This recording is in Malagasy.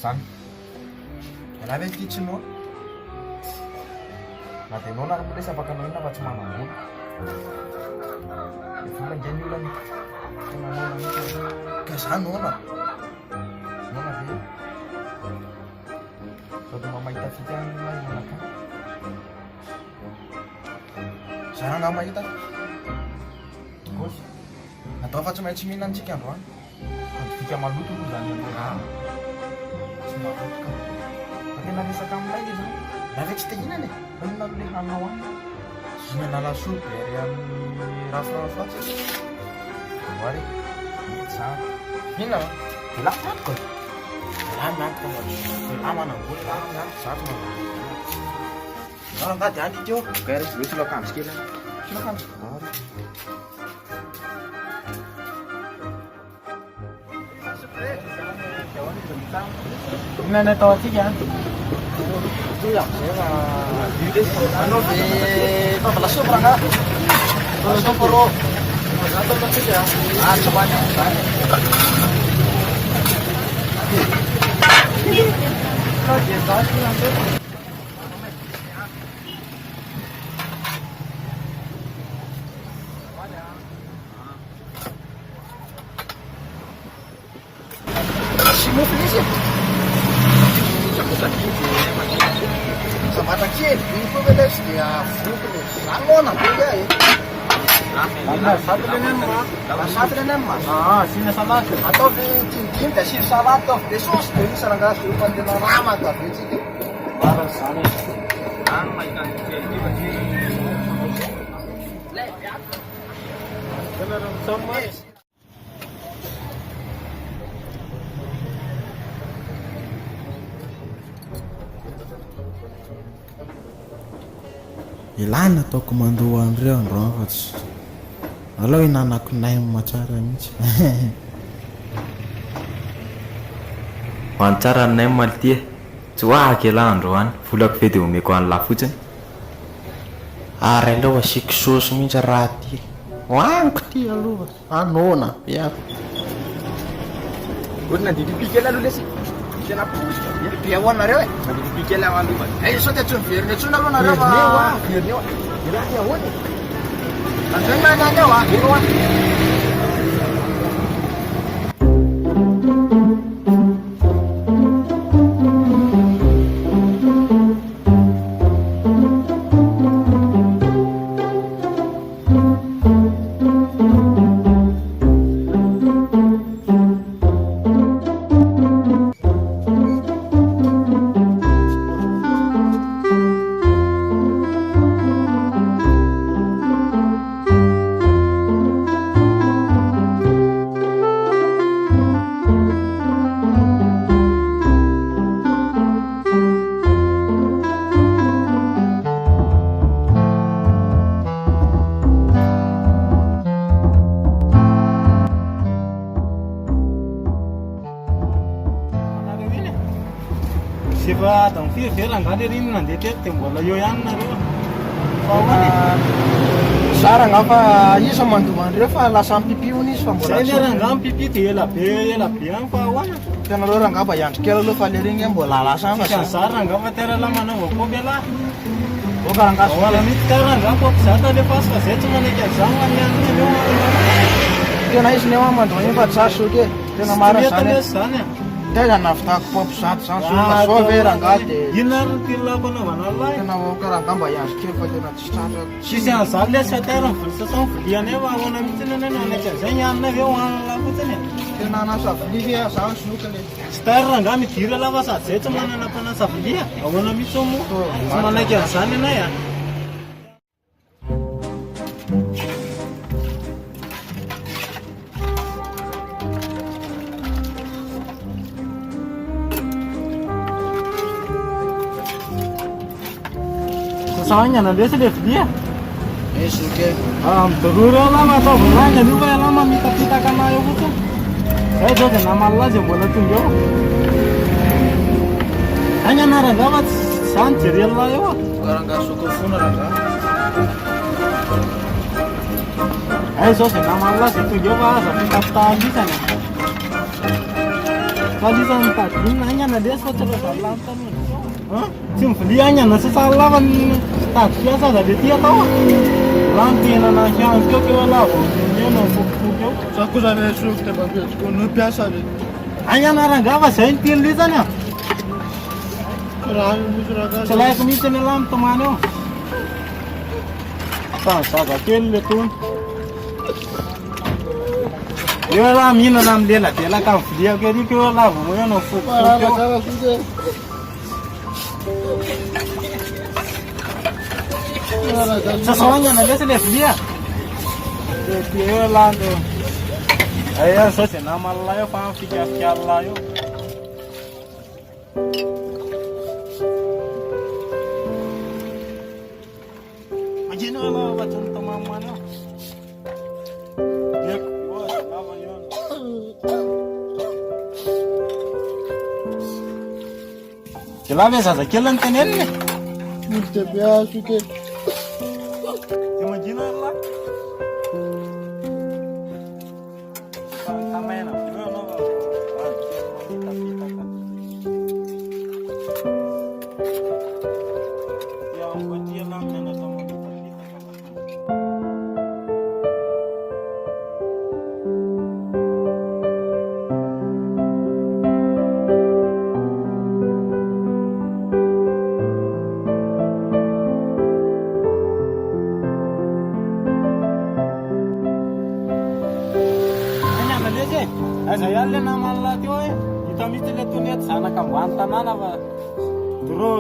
zany raha ve kitsinao na dia anao na resy afaka anao fa tsy manambola vola nge ny olona tenanona ka zany ona nona ve sady mamahita fika manaka zany angah mahita osy atao fa tsy maintsy mihina antsika androany fika maloto aloha zany tsy malotoka fa tena resaka amin'ilay izy raha ve tsy te hinana e inona le hanao any hinana lasopy ary amin'ny rafirafatsy ary tsara inona de la matoka la matoka la manambola la mianto zato manao ngady any ikeo kay re tsy loakanjo kely tsy loakanjo vary inona atao atsika anao dia fava lasopy raha lasopy rô tsy hoany am'zany sy mofo izy sabatra kely iny koa ve lesy dia vokony zany moa naboly e lasatry eny amy sina salady atao ve timidimy dia asiro salady atao be sosy dia misy rangazy dia efa tena ramaka ave tsika zany ilana ataoko mandoa andreo androany fa tsy alao hinanako nay matsara mihitsy hoany tsara ny nay mality tsy hoahaka ela androany volako ve dia omeko any lahy fotsiny ary aleo asiako sosy mihitsy raha ty hoaniko ty aloha anona piako olona didipikely aloha lesy tena posika be ahoanareo e nadidipikely ao aloha sao dia tsy miveriny antsona aloha nareo fa veriny eo raha ahoany andreny manany eo eno Siapa dong fiir angkat dari ini nanti dia tembok layo yang nari, kau kan? Sarang apa? Iya sama mandu-mandu fa la sampi piu ni sama. Saya ni orang pipi dia lah yang kawan. Karena orang apa yang sekali lu falering yang bola la sama. Sarang apa tera lama nunggu kau bela. Oh karang kasu. Walau ni sekarang apa saya ada pas saya cuma ni jangan yang ni doang. Dia naik sini mama tu ni pat sasu dia. Dia nama sana. Dia nafta pop sat sasu na sovera ngate. Yinar tila apa nama nalai. Dia nama karang kamba yang sekali pada nak cari. Sisa salah saya terang sesuatu dia ni bawa nama macam ni nana saya yang ni dia orang lalu macam ni. Dia nana safu dia sasu kali. Sekarang kami tidak lawas saya cuma nana panas safu dia. Awak nama semua. Cuma nak yang sana na ya. Soalnya nanti dia dia. Suke. Terus lama atau beranya juga lama minta kan ayo buku. Saya juga nama Allah aja boleh tunjuk. Hanya nara gawat santir ya Allah ya. Orang gak suka pun orang gak. Ayo so nama Allah itu juga tapi kata bisa nih. Kalisa mitady agny ana lesy fa tsy rehefa lany tanona. Tsy mivilia agny ana sasany lava ny tady fiasa aza le ty atao. Lany tena nahianzo keo keo lava eno mifokofoky eo. Za koa zany soky dia mampiatsiko no mpiasa le Agny ana rangava zay ny telo lizany a. raha misy raha Tsy laiko mihitsy ny lamy tomany eo. Fa ny zazakely le tony. Eo laha mihinana amin'ny lela-delaka amin'ny viliako erika eo lava mo eo no mifokofoky eo. Sasao agny ana lesy le vilia. Eo lando. Ay zao zay namalala eo fa fikafikaly eo. Magino ela batendo tomar uma não. Que lá vez essa aquela não tem nele. Muito piaço que Imagina lá. Também não. Não. Aza ihany le namalala teo hoe hita mihitsy le tony eto zanaka ambany tanàna fa ro